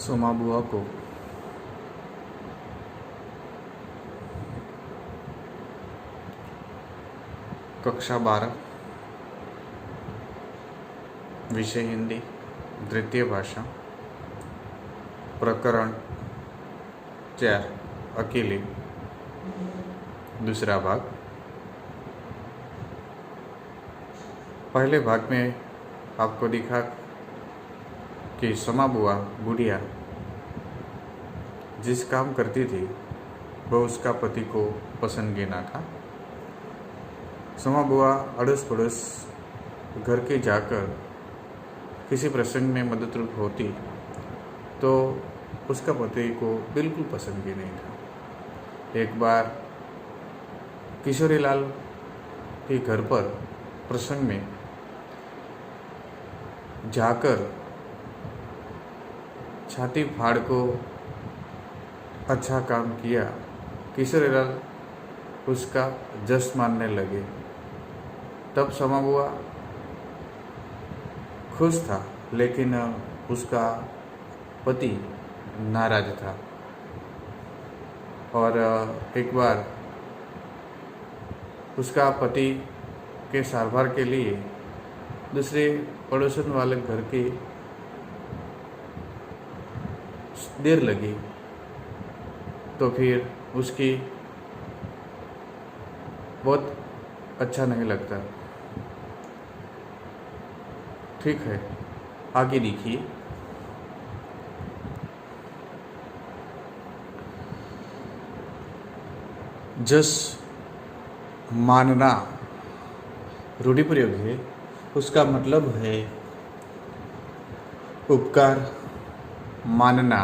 सोमा बुआ को कक्षा 12 विषय हिंदी द्वितीय भाषा प्रकरण 4 अकेले दूसरा भाग। पहले भाग में आपको दिखा कि सोमा बुआ बुढ़िया जिस काम करती थी वह उसका पति को पसंद ना था। सोमा बुआ अड़ोस पड़ोस घर के जाकर किसी प्रसंग में मददरूप होती तो उसका पति को बिल्कुल पसंद भी नहीं था। एक बार किशोरी लाल के घर पर प्रसंग में जाकर छाती फाड़ को अच्छा काम किया, किशोरी लाल उसका जस मानने लगे। तब सोमा बुआ खुश था, लेकिन उसका पति नाराज था। और एक बार उसका पति के सारवार के लिए दूसरे पड़ोसन वाले घर की देर लगी तो फिर उसकी बहुत अच्छा नहीं लगता। ठीक है, आगे देखिए। जस मानना रूढ़ि प्रयोग है, उसका मतलब है उपकार मानना।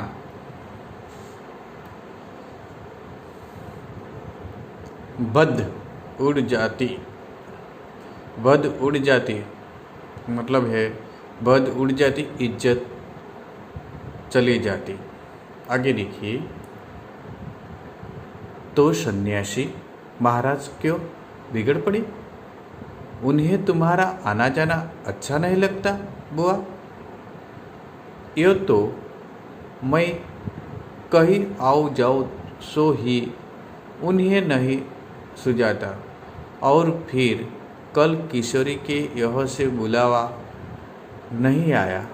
बद उड़ जाती, बद उड़ जाती मतलब है बद उड़ जाती, इज्जत चली जाती। आगे देखिए। तो सन्यासी महाराज क्यों बिगड़ पड़ी? उन्हें तुम्हारा आना जाना अच्छा नहीं लगता बुआ? यो तो मैं कहीं आओ जाओ सो ही उन्हें नहीं सुझाता। और फिर कल किशोरी के यहाँ से बुलावा नहीं आया।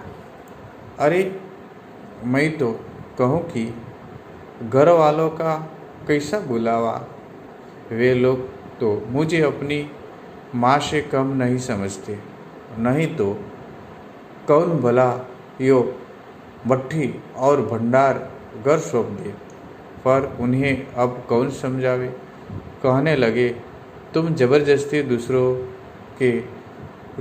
अरे मैं तो कहूँ कि घर वालों का कैसा बुलावा? वे लोग तो मुझे अपनी माँ से कम नहीं समझते। नहीं तो कौन भला यो भट्ठी और भंडार घर सौंप दे। पर उन्हें अब कौन समझावे? कहने लगे तुम जबरदस्ती दूसरों के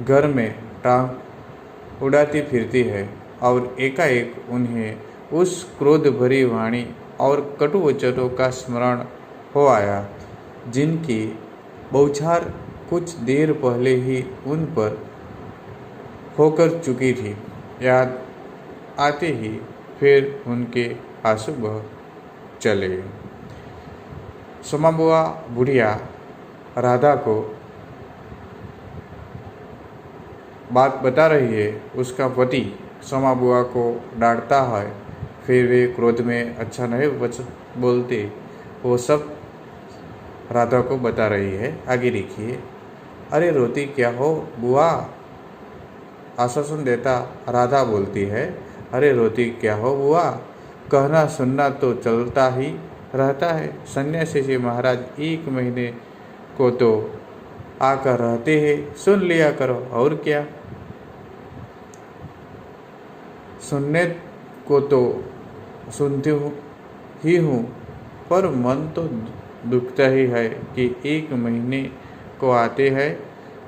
घर में टांग उड़ाती फिरती है। और एकाएक उन्हें उस क्रोध भरी वाणी और कटु वचनों का स्मरण हो आया, जिनकी बौछार कुछ देर पहले ही उन पर होकर चुकी थी। याद आते ही फिर उनके आंसू बह चले। सोमा बुआ बुढ़िया राधा को बात बता रही है। उसका पति सोमा बुआ को डांटता है, फिर वे क्रोध में अच्छा नहीं बोलते। वो सब राधा को बता रही है। आगे देखिए। अरे रोती क्या हो बुआ? आश्वासन देता राधा बोलती है, अरे रोती क्या हो बुआ? कहना सुनना तो चलता ही रहता है। सन्यासी जी महाराज 1 महीने को तो आकर रहते हैं, सुन लिया करो। और क्या, सुनने को तो सुनती ही हूँ, पर मन तो दुखता ही है कि 1 महीने को आते हैं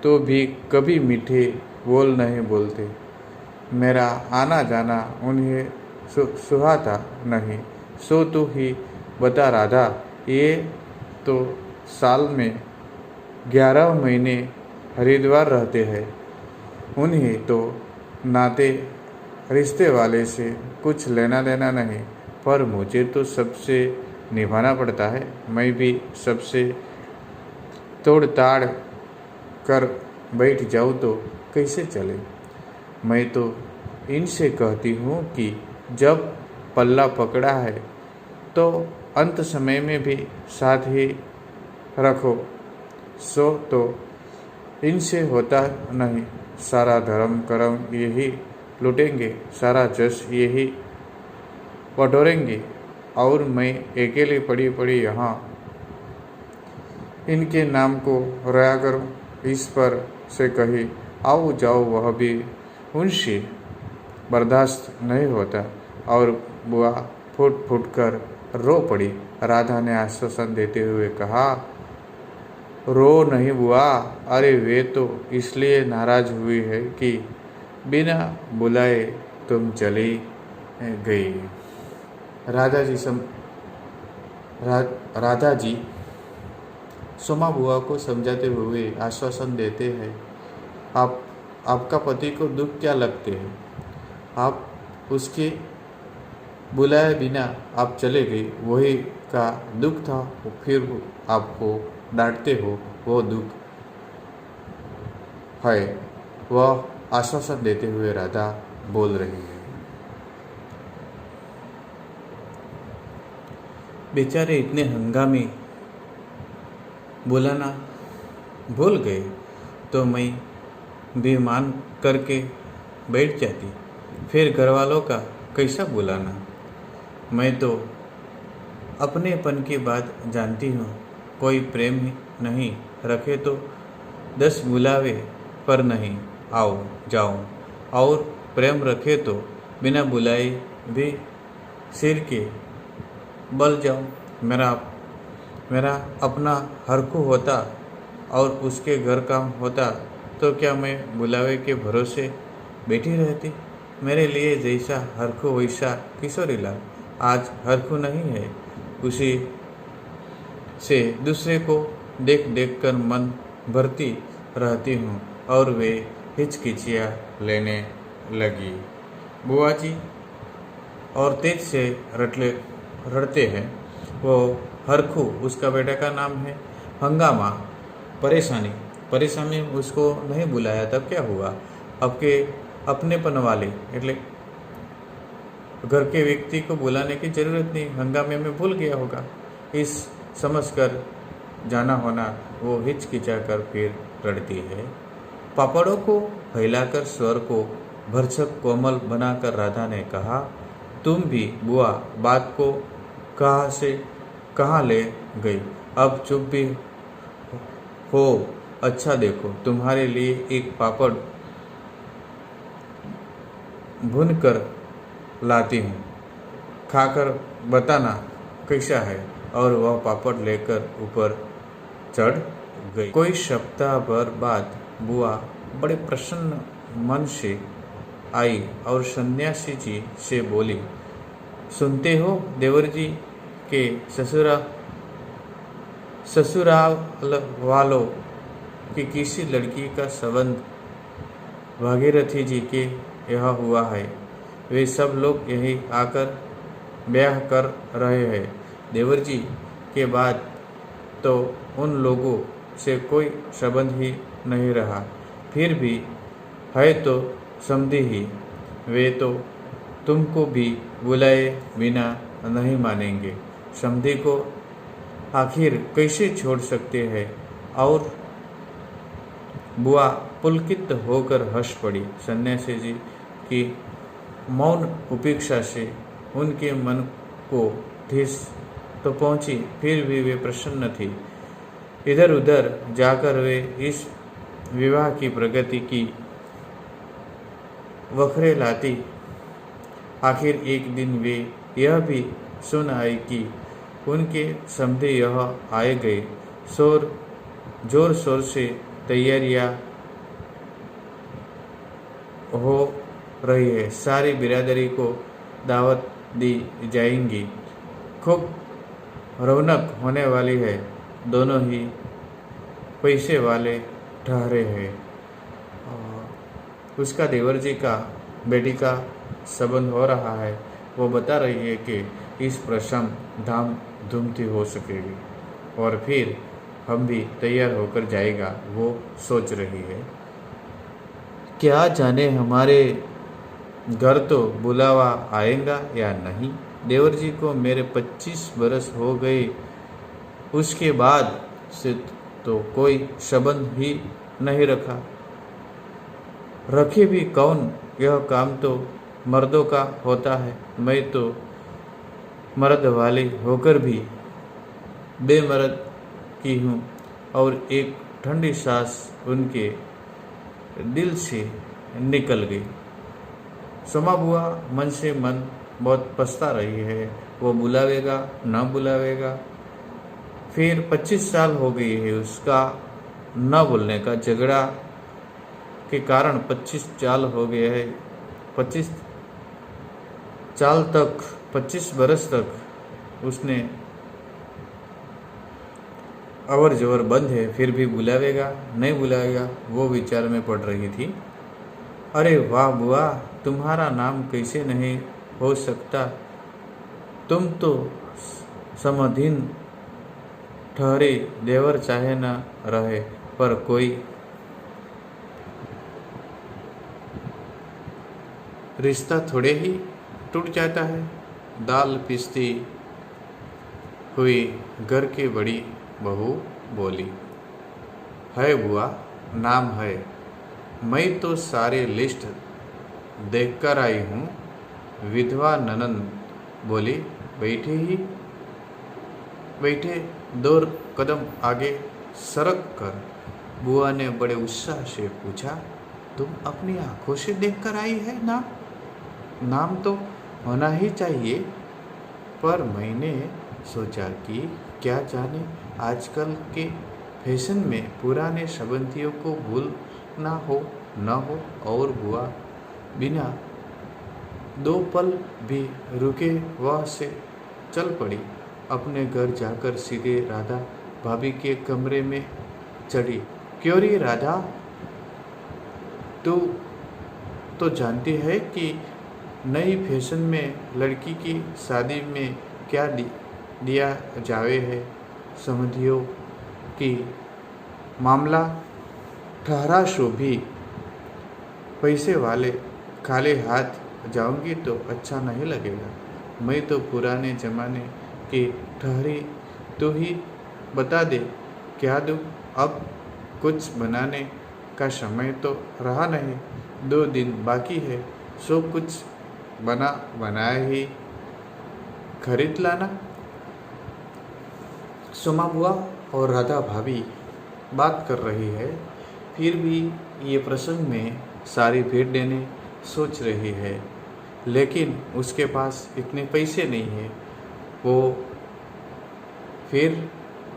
तो भी कभी मीठे बोल नहीं बोलते। मेरा आना जाना उन्हें सुहाता नहीं। सो तू ही बता राधा, ये तो साल में 11 महीने हरिद्वार रहते हैं। उन्हें तो नाते रिश्ते वाले से कुछ लेना देना नहीं, पर मुझे तो सबसे निभाना पड़ता है। मैं भी सबसे तोड़ ताड़ कर बैठ जाऊँ तो कैसे चले? मैं तो इनसे कहती हूँ कि जब पल्ला पकड़ा है तो अंत समय में भी साथ ही रखो, सो तो इनसे होता नहीं। सारा धर्म कर्म यही लूटेंगे, सारा जश यही बटोरेंगे, और मैं अकेली पड़ी पड़ी यहाँ इनके नाम को रोया करूँ। इस पर से कही आओ जाओ वह भी उनसे बर्दाश्त नहीं होता, और बुआ फूट फूट कर रो पड़ी। राधा ने आश्वासन देते हुए कहा, रो नहीं बुआ, अरे वे तो इसलिए नाराज हुई है कि बिना बुलाए तुम चली गई। राधा जी सोमा बुआ को समझाते हुए आश्वासन देते हैं, आपका पति को दुख क्या लगते हैं? आप उसके बुलाए बिना आप चले गए, वही का दुख था। फिर आपको डांटते हो, वो दुख है। वह आश्वासन देते हुए राधा बोल रही है। बेचारे इतने हंगामी बुलाना भूल गए तो मैं भी मान करके बैठ जाती, फिर घर वालों का कैसा बुलाना। मैं तो अपनेपन की बात जानती हूँ, कोई प्रेम ही नहीं रखे तो 10 बुलावे पर नहीं आओ जाओ, और प्रेम रखे तो बिना बुलाए भी सिर के बल जाओ। मेरा अपना हरखू होता और उसके घर काम होता तो क्या मैं बुलावे के भरोसे बैठी रहती? मेरे लिए जैसा हरखू वैसा किशोरीलाल। आज हरखू नहीं है, उसी से दूसरे को देख देख कर मन भरती रहती हूँ, और वे हिचकिचियाँ लेने लगी। बुआ जी और तेज से रटते हैं। वो हरखू उसका बेटा का नाम है। हंगामा, परेशानी उसको नहीं बुलाया तब क्या हुआ? आपके अपनेपन वाले એટલે घर के व्यक्ति को बुलाने की जरूरत नहीं, हंगामे में भूल गया होगा। इस समझकर जाना होना वो हिचकिचा कर फिर रड़ती है। पापड़ों को फैलाकर स्वर को भरसक कोमल बनाकर राधा ने कहा, तुम भी बुआ बात को कहाँ से कहाँ ले गई? अब चुप भी हो। अच्छा देखो, तुम्हारे लिए एक पापड़ भून कर लाती हूँ, खाकर बताना कैसा है। और वह पापड़ लेकर ऊपर चढ़ गई। कोई सप्ताह भर बाद बुआ बड़े प्रसन्न मन से आई और सन्यासी जी से बोली, सुनते हो देवर जी के ससुराल वालों की किसी लड़की का संबंध भागीरथी जी के यहाँ हुआ है। वे सब लोग यहीं आकर ब्याह कर रहे हैं। देवर जी के बाद तो उन लोगों से कोई संबंध ही नहीं रहा, फिर भी है तो समझी ही। वे तो तुमको भी बुलाए बिना नहीं मानेंगे। समधी को आखिर कैसे छोड़ सकते हैं? और बुआ पुलकित होकर हंस पड़ी। सन्यासी जी की मौन उपेक्षा से उनके मन को ठेस तो पहुंची, फिर भी वे प्रसन्न थी। इधर उधर जाकर वे इस विवाह की प्रगति की वखरे लाती। आखिर एक दिन वे यह भी सुन आई कि उनके समधे यहाँ आए गए। जोर शोर से तैयारियां हो रही है। सारी बिरादरी को दावत दी जाएंगी। खूब रौनक होने वाली है। दोनों ही पैसे वाले ठहरे हैं। उसका देवर जी का बेटी का संबंध हो रहा है। वो बता रही है कि इस प्रसंग धाम धूमती हो सकेगी और फिर हम भी तैयार होकर जाएगा, वो सोच रही है। क्या जाने हमारे घर तो बुलावा आएगा या नहीं? देवर जी को मेरे 25 बरस हो गए, उसके बाद से तो कोई संबंध ही नहीं रखा। रखे भी कौन, यह काम तो मर्दों का होता है। मैं तो मर्द वाली होकर भी बेमर्द की हूँ। और एक ठंडी सांस उनके दिल से निकल गई। सोमा बुआ मन से मन बहुत पछता रही है। वो बुलावेगा न बुलावेगा। फिर 25 साल हो गई है उसका न बोलने का। झगड़ा के कारण 25 साल हो गए है। 25 साल तक, 25 बरस तक उसने अवर जवर बंद है। फिर भी बुलावेगा नहीं बुलावेगा, वो विचार में पड़ रही थी। अरे वाह बुआ, तुम्हारा नाम कैसे नहीं हो सकता? तुम तो समाधीन ठहरे। देवर चाहे न रहे, पर कोई रिश्ता थोड़े ही टूट जाता है। दाल पीसती हुई घर की बड़ी बहू बोली। है बुआ, नाम है। मैं तो सारे लिस्ट देखकर आई हूँ। विधवा ननंद बोली। बैठे 2 कदम आगे सरक कर बुआ ने बड़े उत्साह से पूछा, तुम अपनी आंखों से देखकर आई है ना? नाम तो होना ही चाहिए, पर मैंने सोचा कि क्या जाने आजकल के फैशन में पुराने संबंधियों को भूलना हो न हो। और बुआ बिना 2 पल भी रुके वह से चल पड़ी। अपने घर जाकर सीधे राधा भाभी के कमरे में चढ़ी। क्यों रे राधा, तू तो जानती है कि नई फैशन में लड़की की शादी में क्या दिया जावे है। समझियो कि मामला ठहरा सो भी पैसे वाले खाली हाथ जाऊंगी तो अच्छा नहीं लगेगा। मैं तो पुराने जमाने की ठहरी, तू ही बता दे क्या दूँ? अब कुछ बनाने का समय तो रहा नहीं। 2 दिन बाकी है, सो कुछ बनाया ही खरीद लाना। सोमा बुआ और राधा भाभी बात कर रही है, फिर भी ये प्रसंग में सारी भेंट देने सोच रही है, लेकिन उसके पास इतने पैसे नहीं है। वो फिर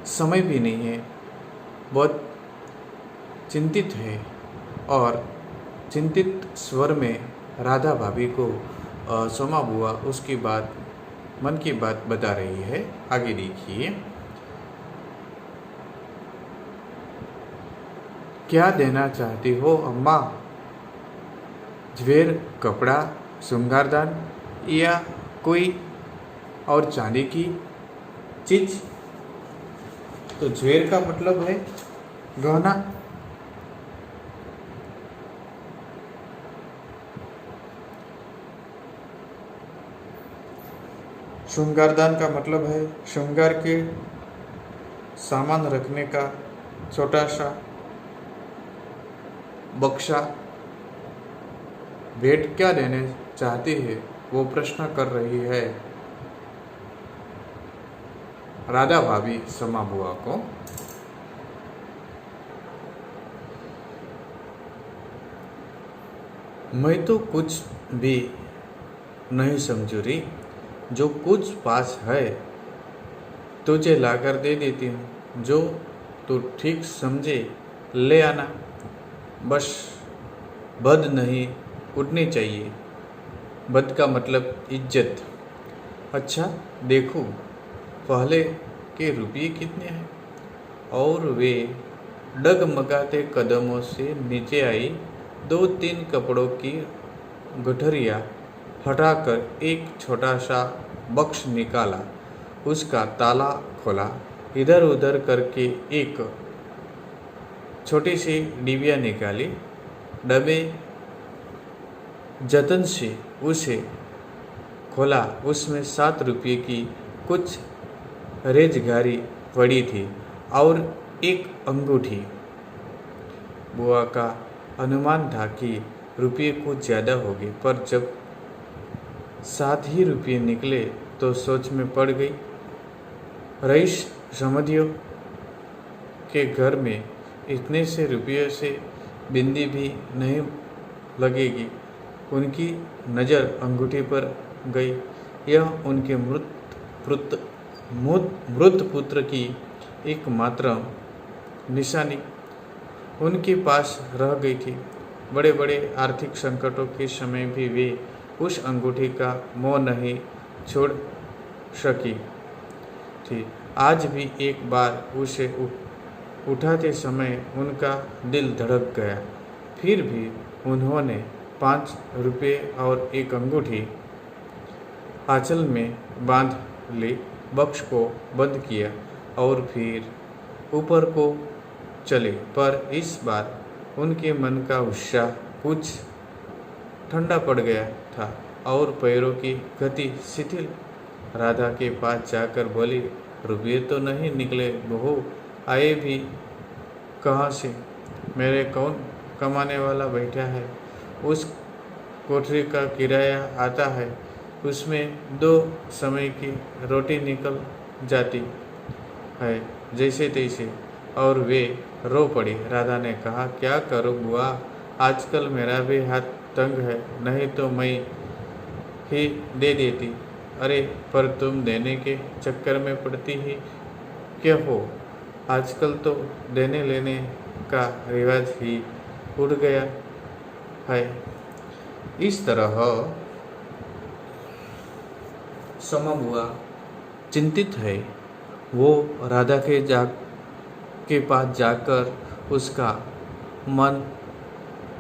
समय भी नहीं है। बहुत चिंतित है और चिंतित स्वर में राधा भाभी को सोमा बुआ उसकी बात, मन की बात बता रही है। आगे देखिए। क्या देना चाहती हो अम्मा? ज्वेर, कपड़ा, श्रृंगारदान या कोई और चांदी की चीज? तो ज्वेर का मतलब है गहना। श्रृंगारदान का मतलब है श्रृंगार के सामान रखने का छोटा सा बक्सा। भेंट क्या देने चाहती है, वो प्रश्न कर रही है राधा भाभी सोमा बुआ को। मैं तो कुछ भी नहीं समझू रही। जो कुछ पास है तुझे लाकर दे देती हूँ। जो तू ठीक समझे ले आना। बस बद नहीं उठनी चाहिए। बद का मतलब इज्जत। अच्छा देखो पहले के रुपये कितने हैं। और वे डगमगाते कदमों से नीचे आई। 2-3 कपड़ों की गठरियाँ हटाकर एक छोटा सा बक्स निकाला। उसका ताला खोला। इधर उधर करके एक छोटी सी डिबिया निकाली। जतन से उसे खोला। उसमें 7 रुपये की कुछ रेजगारी पड़ी थी और एक अंगूठी। बुआ का अनुमान था कि रुपये कुछ ज़्यादा होंगे, पर जब 7 ही रुपये निकले तो सोच में पड़ गई। रईस समधियों के घर में इतने से रुपये से बिंदी भी नहीं लगेगी। उनकी नज़र अंगूठी पर गई। यह उनके मृत पुत्र की एकमात्र निशानी उनके पास रह गई थी। बड़े बड़े आर्थिक संकटों के समय भी वे उस अंगूठी का मोह नहीं छोड़ सकी थी। आज भी एक बार उसे उठाते समय उनका दिल धड़क गया। फिर भी उन्होंने 5 रुपये और एक अंगूठी आंचल में बांध ली, बक्स को बंद किया और फिर ऊपर को चले। पर इस बार उनके मन का उत्साह कुछ ठंडा पड़ गया था और पैरों की गति शिथिल। राधा के पास जाकर बोली, रुपये तो नहीं निकले बहू, आए भी कहाँ से? मेरे कौन कमाने वाला बैठा है? उस कोठरी का किराया आता है, उसमें 2 समय की रोटी निकल जाती है जैसे तैसे। और वे रो पड़ी। राधा ने कहा, क्या करूं बुआ, आजकल मेरा भी हाथ तंग है, नहीं तो मैं ही दे देती। अरे पर तुम देने के चक्कर में पड़ती ही क्यों हो? आजकल तो देने लेने का रिवाज ही उड़ गया है। इस तरह सोमा बुआ चिंतित है। वो राधा के पास जाकर उसका मन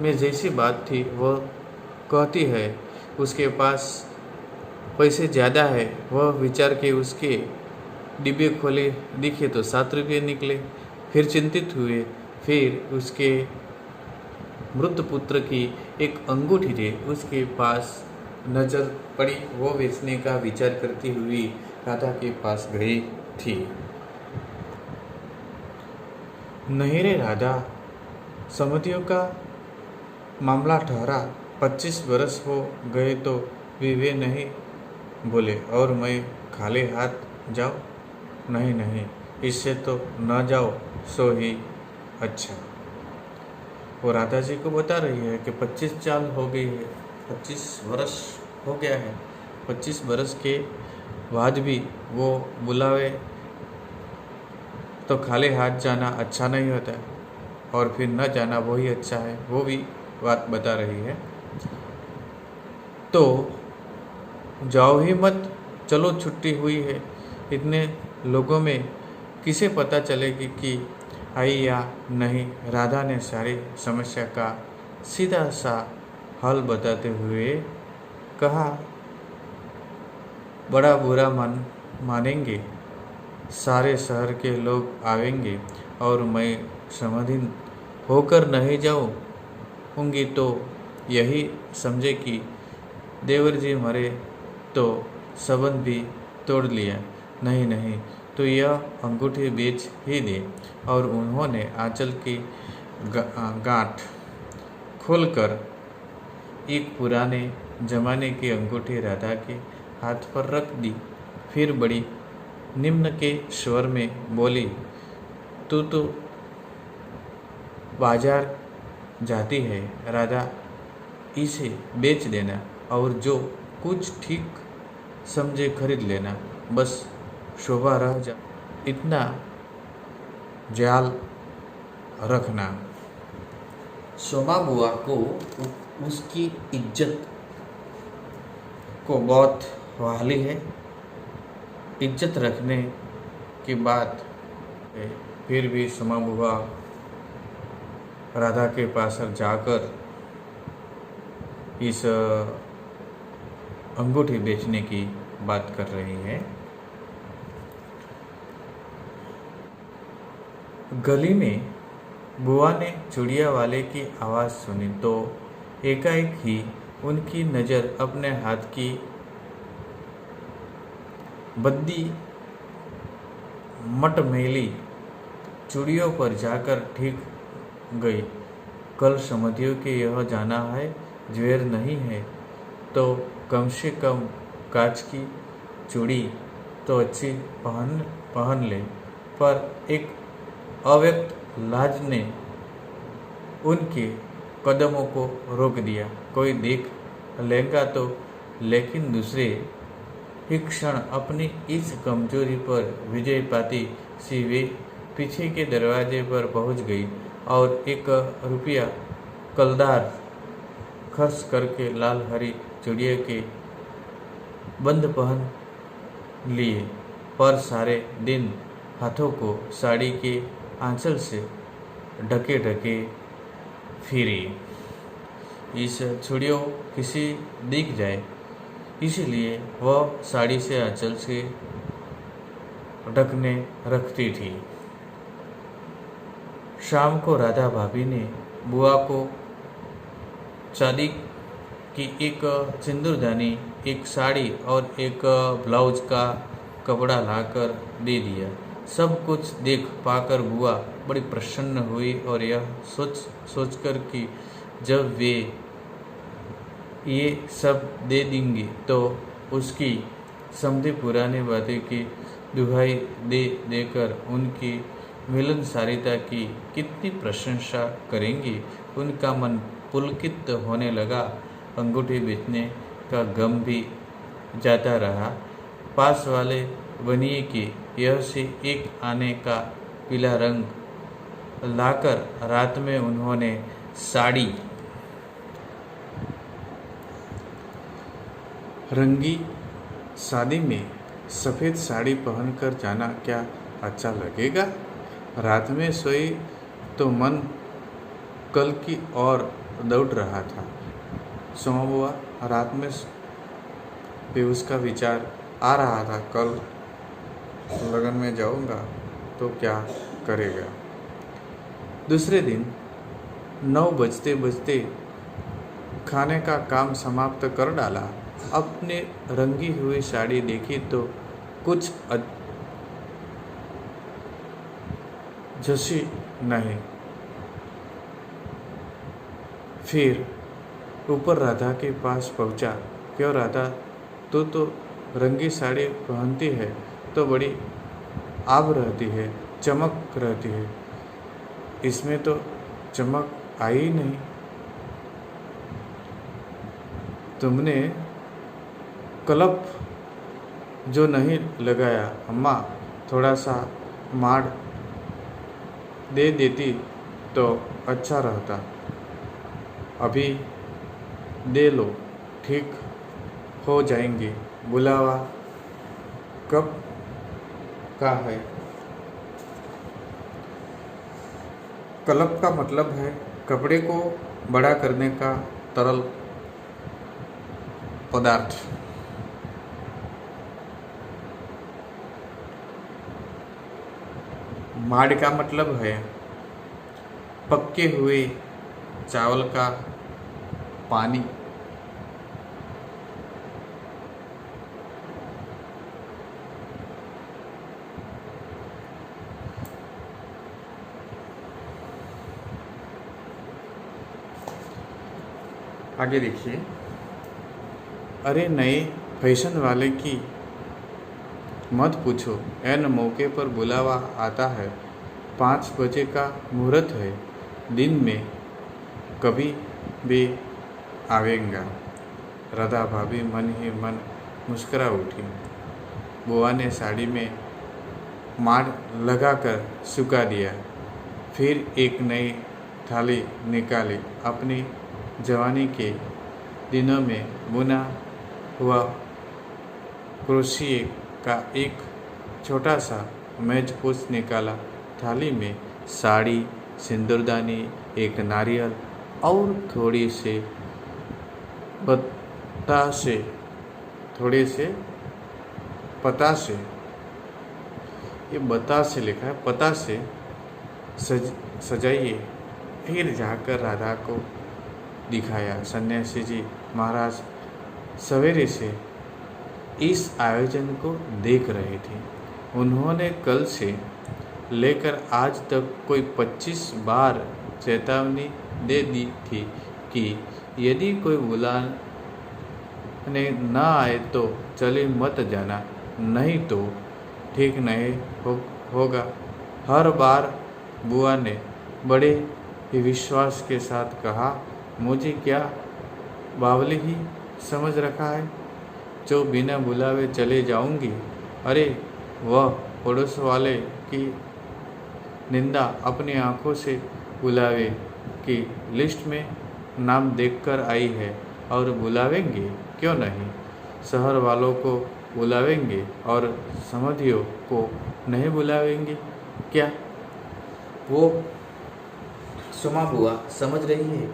में जैसी बात थी वह कहती है। उसके पास पैसे ज़्यादा है। वह विचार के उसके डिब्बे खोले, दिखे तो 7 रुपये निकले। फिर चिंतित हुए। फिर उसके मृत पुत्र की एक अंगूठी थी, उसके पास नज़र पड़ी। वो बेचने का विचार करती हुई राधा के पास गई थी। नहीं रे राधा, समधियों का मामला ठहरा। 25 बरस हो गए तो वे नहीं बोले और मैं खाली हाथ जाऊँ? नहीं नहीं, इससे तो न जाओ सो ही अच्छा। वो राधा जी को बता रही है कि 25 साल हो गई है, 25 बरस हो गया है। 25 बरस के बाद भी वो बुलावे तो खाली हाथ जाना अच्छा नहीं होता है, और फिर न जाना वही अच्छा है। वो भी बात बता रही है। तो जाओ ही मत, चलो छुट्टी हुई है। इतने लोगों में किसे पता चलेगी कि आई या नहीं? राधा ने सारी समस्या का सीधा सा हल बताते हुए कहा, बड़ा बुरा मानेंगे, सारे शहर के लोग आवेंगे और मैं समाधीन होकर नहीं जाऊंगी तो यही समझे कि देवर जी मरे तो संबंध भी तोड़ लिया। नहीं नहीं, तो यह अंगूठी बेच ही दे। और उन्होंने आंचल की गांठ खोलकर एक पुराने जमाने की अंगूठी राधा के हाथ पर रख दी। फिर बड़ी निम्न के स्वर में बोली, तू तो बाजार जाती है राधा, इसे बेच देना और जो कुछ ठीक समझे खरीद लेना, बस शोभा रह जा, इतना ख्याल रखना। सोमा बुआ को उसकी इज्जत को बहुत वाली है। इज्जत रखने की बात है। फिर भी सोमा बुआ राधा के पास जाकर इस अंगूठी बेचने की बात कर रही है। गली में बुआ ने चूड़िया वाले की आवाज़ सुनी तो एकाएक ही उनकी नज़र अपने हाथ की बद्दी मटमैली चूड़ियों पर जाकर ठीक गई। कल समझियो कि यह जाना है, ज्वेर नहीं है तो कम से कम कांच की चूड़ी तो अच्छी पहन ले। पर एक अव्यक्त लाज ने उनके कदमों को रोक दिया। कोई देख लेगा तो, लेकिन दूसरे ही क्षण अपनी इस कमजोरी पर विजय पाती सी वे पीछे के दरवाजे पर पहुंच गई और 1 रुपया कलदार खर्च करके लाल हरी चूड़ियों के बंद पहन लिए, पर सारे दिन हाथों को साड़ी के आंचल से ढके ढके फिरी। इस चूड़ियों किसी दिख जाए, इसलिए वह साड़ी से आंचल से ढकने रखती थी। शाम को राधा भाभी ने बुआ को शादी की एक सिंदूरदानी, एक साड़ी और एक ब्लाउज का कपड़ा लाकर दे दिया। सब कुछ देख पाकर बुआ बड़ी प्रसन्न हुई और यह सोचकर कि जब वे ये सब दे देंगी तो उसकी समधी पुरानी बातें की दुहाई दे देकर उनकी मिलनसारिता की कितनी प्रशंसा करेंगी। उनका मन पुलकित होने लगा। अंगूठी बेचने का गम भी जाता रहा। पास वाले बनिए की यह से एक आने का पीला रंग लाकर रात में उन्होंने साड़ी रंगी शादी में सफ़ेद साड़ी पहनकर जाना क्या अच्छा लगेगा? रात में सोई तो मन कल की ओर दौड़ रहा था। सोमा बुआ रात में भी उसका विचार आ रहा था, कल लगन में जाऊंगा तो क्या करेगा। दूसरे दिन 9 बजते बजते खाने का काम समाप्त कर डाला। अपने रंगी हुई साड़ी देखी तो कुछ जैसी नहीं। फिर ऊपर राधा के पास पहुंचा। क्यों राधा, तू तो रंगी साड़ी पहनती है तो बड़ी आभ रहती है, चमक रहती है। इसमें तो चमक आई ही नहीं। तुमने कलप जो नहीं लगाया। अम्मा थोड़ा सा माड़ दे देती तो अच्छा रहता। अभी दे लो, ठीक हो जाएंगे। बुलावा कब का है? कलप का मतलब है कपड़े को बड़ा करने का तरल पदार्थ। माड़ का मतलब है पके हुए चावल का पानी। आगे देखिए। अरे नए फैशन वाले की मत पूछो, एन मौके पर बुलावा आता है। 5 बजे का मुहूर्त है। दिन में कभी भी आवेंगा। राधा भाभी मन ही मन मुस्कुरा उठी। बुआ ने साड़ी में माड़ लगाकर सुखा दिया। फिर एक नई थाली निकाली। अपनी जवानी के दिनों में बुना हुआ क्रोशिए का एक छोटा सा मेजपोश निकाला। थाली में साड़ी, सिंदूरदानी, एक नारियल और थोड़े से पतासे, ये बतासे लिखा है, पतासे सजाइए। फिर जाकर राधा को दिखाया। सन्यासी जी महाराज सवेरे से इस आयोजन को देख रहे थे। उन्होंने कल से लेकर आज तक कोई 25 बार चेतावनी दे दी थी कि यदि कोई बुलाने न आए तो चले मत जाना, नहीं तो ठीक नहीं होगा। हर बार बुआ ने बड़े ही विश्वास के साथ कहा, मुझे क्या बावली ही समझ रखा है जो बिना बुलावे चले जाऊंगी। अरे वह पड़ोस वाले की निंदा अपनी आंखों से बुलावे की लिस्ट में नाम देखकर आई है और बुलावेंगे क्यों नहीं। शहर वालों को बुलावेंगे और समधियों को नहीं बुलावेंगे क्या। वो सुमा बुआ समझ रही है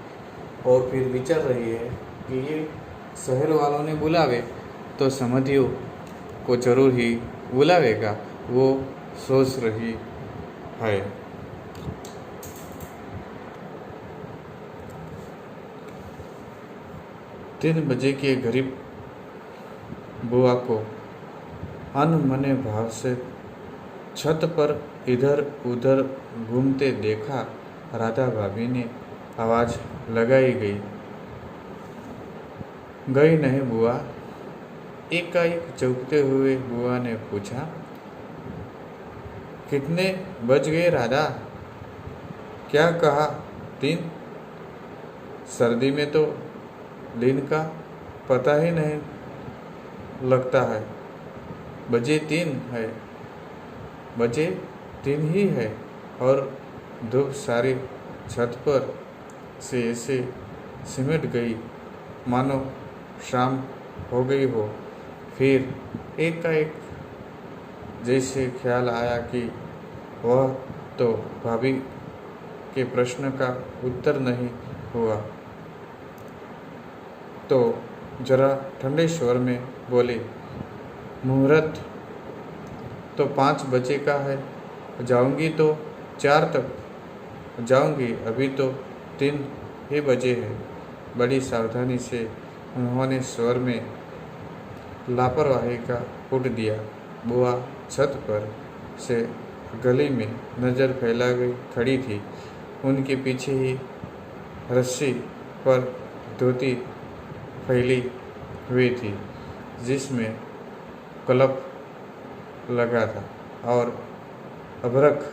और फिर विचार रही है कि ये शहर वालों ने बुलावे तो समधियों को जरूर ही बुलावेगा। वो सोच रही है। 3 बजे के गरीब बुआ को अनमने भाव से छत पर इधर उधर घूमते देखा। राधा भाभी ने आवाज लगाई, गई नहीं बुआ। एकाएक चौंकते हुए बुआ ने पूछा, कितने बज गए राधा? क्या कहा? 3? सर्दी में तो दिन का पता ही नहीं लगता है। बजे 3 है, बजे 3 ही है। और धूप सारी छत पर से ऐसे सिमट गई मानो शाम हो गई हो। फिर एकाएक जैसे ख्याल आया कि वह तो भाभी के प्रश्न का उत्तर नहीं हुआ, तो जरा ठंडे स्वर में बोली, मुहूर्त तो 5 बजे का है। जाऊंगी तो 4 तक जाऊंगी, अभी तो 3 ही बजे है। बड़ी सावधानी से उन्होंने स्वर में लापरवाही का पुट दिया। बुआ छत पर से गली में नज़र फैला गई खड़ी थी। उनके पीछे ही रस्सी पर धोती फैली हुई थी जिसमें कलप लगा था और अभरक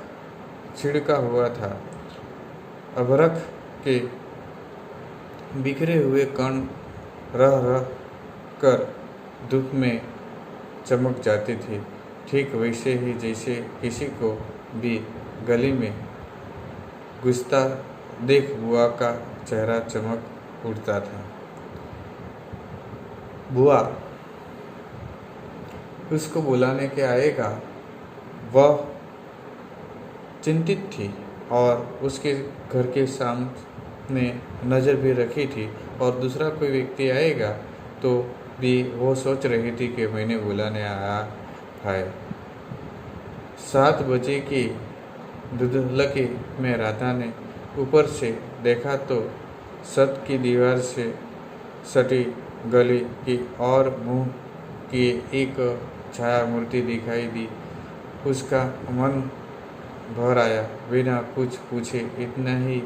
छिड़का हुआ था। अभरक के बिखरे हुए कण रह रह कर धूप में चमक जाती थी, ठीक वैसे ही जैसे किसी को भी गली में घुसता देख बुआ का चेहरा चमक उठता था। बुआ उसको बुलाने के आएगा, वह चिंतित थी और उसके घर के सामने नज़र भी रखी थी और दूसरा कोई व्यक्ति आएगा तो भी वो सोच रही थी कि मैंने बुलाने आया है। 7 बजे की धुंधलकी में राधा ने ऊपर से देखा तो छत की दीवार से सटी गली की और मुंह की एक छाया मूर्ति दिखाई दी। उसका मन भर आया। बिना कुछ पूछे इतना ही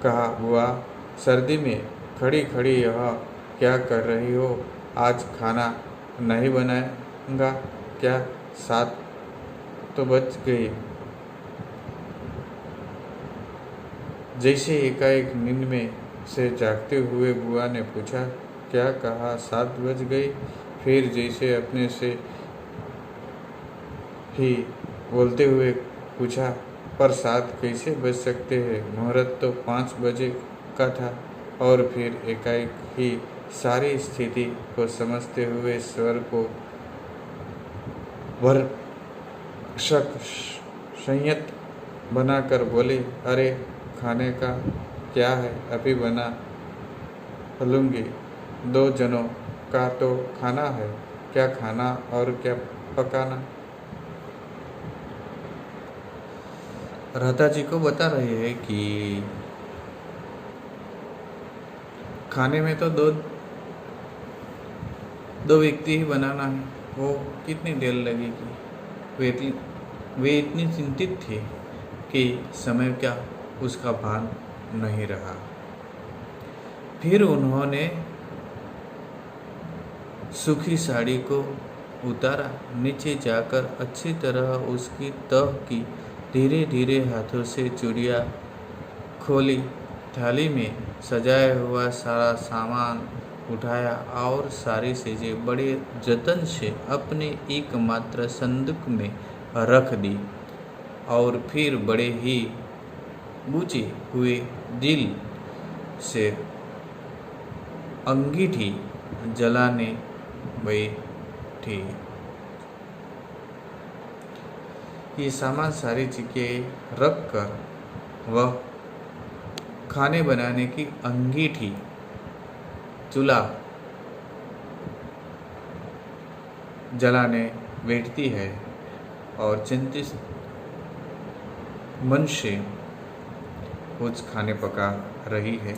कहा, बुआ सर्दी में खड़ी खड़ी यह क्या कर रही हो? आज खाना नहीं बनाएगा क्या? 7 तो बज गई। जैसे एकाएक नींद में से जागते हुए बुआ ने पूछा, क्या कहा? 7 बज गई। फिर जैसे अपने से ही बोलते हुए पूछा, पर 7 कैसे बज सकते हैं? मुहूर्त तो 5 बजे का था। और फिर एकाएक ही सारी स्थिति को समझते हुए स्वर को भरसक संयत बनाकर बोली, अरे खाने का क्या है, अभी बना लूँगी। 2 जनों का तो खाना है, क्या खाना और क्या पकाना। राधा जी को बता रहे हैं कि खाने में तो 2 2 व्यक्ति ही बनाना है, वो कितनी देर लगेगी। वे इतनी चिंतित थे कि समय का उसका भान नहीं रहा। फिर उन्होंने सूखी साड़ी को उतारा, नीचे जाकर अच्छी तरह उसकी तह की, धीरे धीरे हाथों से चूड़ियाँ खोली, थाली में सजाया हुआ सारा सामान उठाया और सारी चीज़ें बड़े जतन से अपने एकमात्र संदूक में रख दी और फिर बड़े ही बुझे हुए दिल से अंगीठी जलाने बैठी। ये सामान सारी चीज़ें रख कर वह खाने बनाने की अंगीठी चूल्हा जलाने बैठती है और चिंतित मन से कुछ खाने पका रही है।